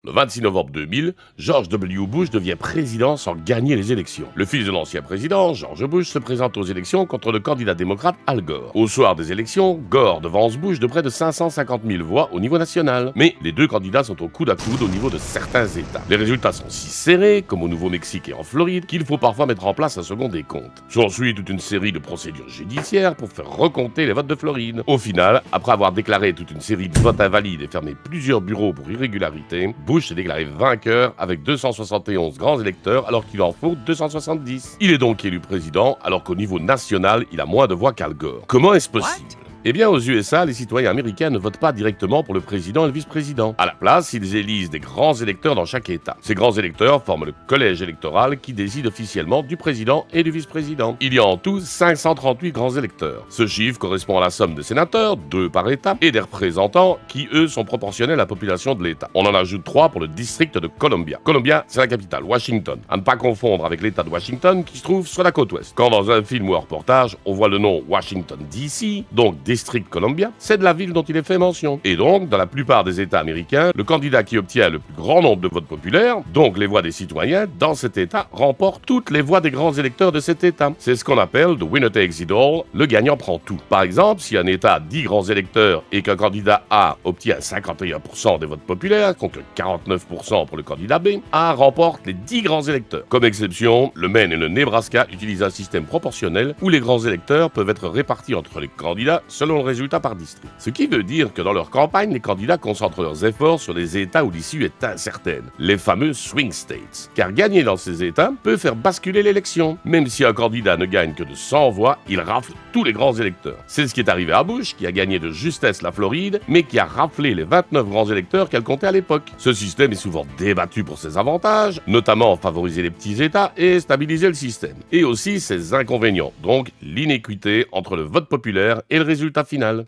Le 26 novembre 2000, George W. Bush devient président sans gagner les élections. Le fils de l'ancien président, George Bush, se présente aux élections contre le candidat démocrate Al Gore. Au soir des élections, Gore devance Bush de près de 550 000 voix au niveau national. Mais les deux candidats sont au coude à coude au niveau de certains États. Les résultats sont si serrés, comme au Nouveau-Mexique et en Floride, qu'il faut parfois mettre en place un second décompte. S'ensuit toute une série de procédures judiciaires pour faire recompter les votes de Floride. Au final, après avoir déclaré toute une série de votes invalides et fermé plusieurs bureaux pour irrégularité, Bush est déclaré vainqueur avec 271 grands électeurs alors qu'il en faut 270. Il est donc élu président alors qu'au niveau national, il a moins de voix qu'Al Gore. Comment est-ce possible ? Eh bien, aux USA, les citoyens américains ne votent pas directement pour le président et le vice-président. À la place, ils élisent des grands électeurs dans chaque État. Ces grands électeurs forment le collège électoral qui décide officiellement du président et du vice-président. Il y a en tout 538 grands électeurs. Ce chiffre correspond à la somme de sénateurs, 2 par État, et des représentants qui, eux, sont proportionnels à la population de l'État. On en ajoute 3 pour le district de Columbia. Columbia, c'est la capitale, Washington. À ne pas confondre avec l'État de Washington qui se trouve sur la côte ouest. Quand dans un film ou un reportage, on voit le nom Washington DC, donc District Columbia, c'est de la ville dont il est fait mention. Et donc, dans la plupart des États américains, le candidat qui obtient le plus grand nombre de votes populaires, donc les voix des citoyens, dans cet État, remporte toutes les voix des grands électeurs de cet État. C'est ce qu'on appelle the winner takes it all, le gagnant prend tout. Par exemple, si un État a 10 grands électeurs et qu'un candidat A obtient 51% des votes populaires, contre 49% pour le candidat B, A remporte les 10 grands électeurs. Comme exception, le Maine et le Nebraska utilisent un système proportionnel où les grands électeurs peuvent être répartis entre les candidats selon le résultat par district. Ce qui veut dire que dans leur campagne, les candidats concentrent leurs efforts sur les États où l'issue est incertaine, les fameux swing states. Car gagner dans ces États peut faire basculer l'élection. Même si un candidat ne gagne que de 100 voix, il rafle tous les grands électeurs. C'est ce qui est arrivé à Bush, qui a gagné de justesse la Floride, mais qui a raflé les 29 grands électeurs qu'elle comptait à l'époque. Ce système est souvent débattu pour ses avantages, notamment favoriser les petits États et stabiliser le système. Et aussi ses inconvénients, donc l'inéquité entre le vote populaire et le résultat final.